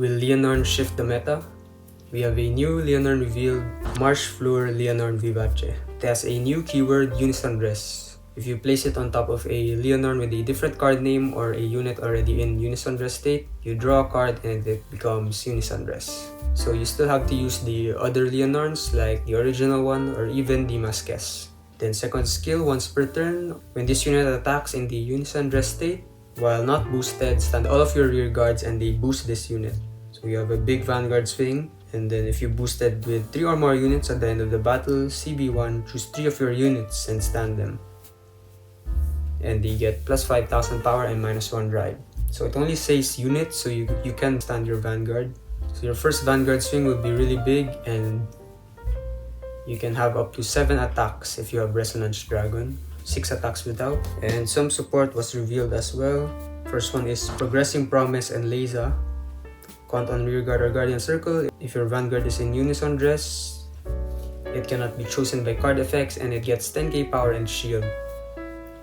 Will Lianorn shift the meta? We have a new Lianorn revealed, Marsh Floor Lianorn Vivace. It has a new keyword, Unison Dress. If you place it on top of a Lianorn with a different card name or a unit already in Unison Dress state, you draw a card and it becomes Unison Dress. So you still have to use the other Lianorns like the original one or even the Masques. Then second skill, once per turn, when this unit attacks in the Unison Dress state, while not boosted, stand all of your rear guards and they boost this unit. So you have a big Vanguard swing, and then if you boosted with 3 or more units at the end of the battle, CB1, choose 3 of your units and stand them. And they get plus 5,000 power and minus 1 drive. So it only says units, so you can stand your Vanguard. So your first Vanguard swing will be really big, and you can have up to 7 attacks if you have Resonance Dragon, 6 attacks without. And some support was revealed as well. First one is Progressing Promise and Leza. Count on rear guard or guardian circle. If your Vanguard is in Unison Dress, it cannot be chosen by card effects, and it gets 10k power and shield.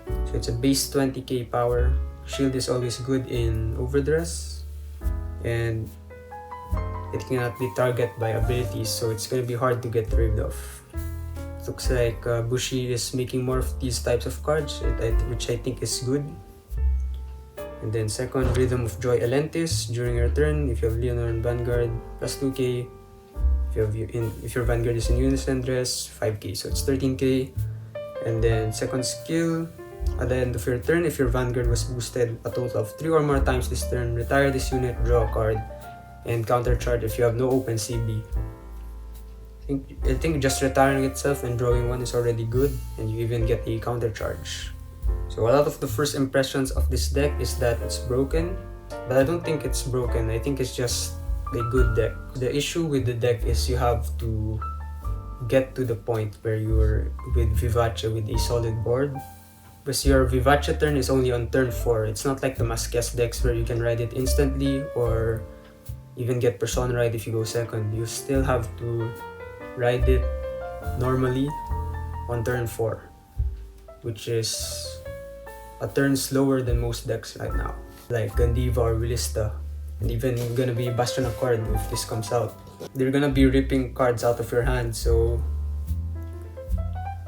So it's a base 20k power. Shield is always good in Overdress, and it cannot be targeted by abilities, so it's gonna be hard to get rid of. Looks like Bushi is making more of these types of cards, which I think is good. And then second, Rhythm of Joy Elentis. During your turn, if you have Lianorn Vanguard, plus 2k. If your Vanguard is in Unison Dress, 5k, so it's 13k. And then second skill, at the end of your turn, if your Vanguard was boosted a total of 3 or more times this turn, retire this unit, draw a card, and countercharge if you have no open CB. I think just retiring itself and drawing one is already good, and you even get a countercharge. So a lot of the first impressions of this deck is that it's broken, but I don't think it's broken. I think it's just a good deck. The issue with the deck is you have to get to the point where you're with Vivace with a solid board. Because your Vivace turn is only on turn 4. It's not like the Masques decks where you can ride it instantly or even get Persona Ride if you go second. You still have to ride it normally on turn 4, which is a turn slower than most decks right now, like Gandiva or Willista, and even gonna be Bastion Accord if this comes out. They're gonna be ripping cards out of your hand, so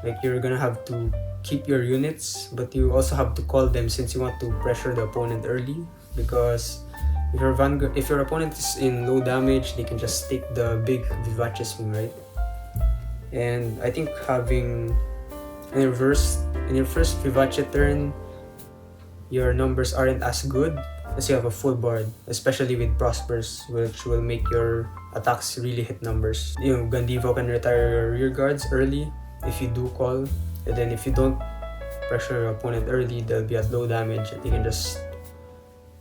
like you're gonna have to keep your units, but you also have to call them since you want to pressure the opponent early, because if your opponent is in low damage, they can just take the big Vivace swing, right? And I think having in your first Vivace turn, your numbers aren't as good as you have a full board, especially with Prospers, which will make your attacks really hit numbers. You know, Gandiva can retire your rear guards early if you do call, and then if you don't pressure your opponent early, they'll be at low damage and you can just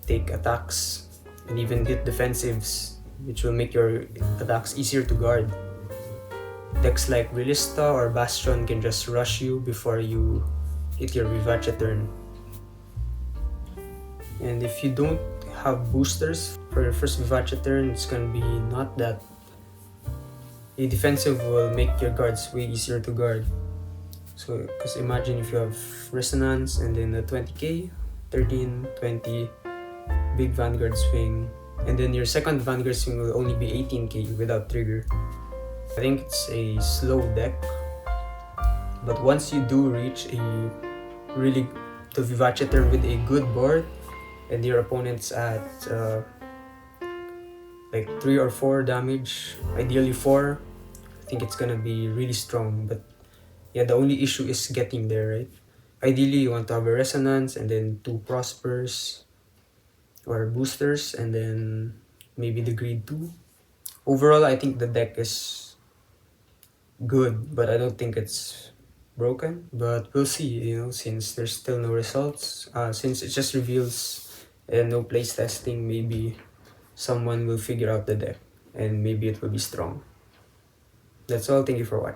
take attacks and even hit defensives, which will make your attacks easier to guard. Decks like Willista or Bastion can just rush you before you hit your Vivace turn. And if you don't have boosters for your first Vivace turn, it's gonna be not that. A defensive will make your guards way easier to guard. So, because imagine if you have Resonance and then a 20k, 13, 20, big Vanguard swing, and then your second Vanguard swing will only be 18k without trigger. I think it's a slow deck, but once you do reach the Vivace turn with a good board, and your opponent's at like 3 or 4 damage, ideally 4, I think it's gonna be really strong. But yeah, the only issue is getting there, right? Ideally, you want to have a Resonance and then 2 Prospers or boosters, and then maybe the Greed 2. Overall, I think the deck is good, but I don't think it's broken. But we'll see, you know, since there's still no results, since it just reveals and no place testing, maybe someone will figure out the deck and maybe it will be strong. That's all. Thank you for watching.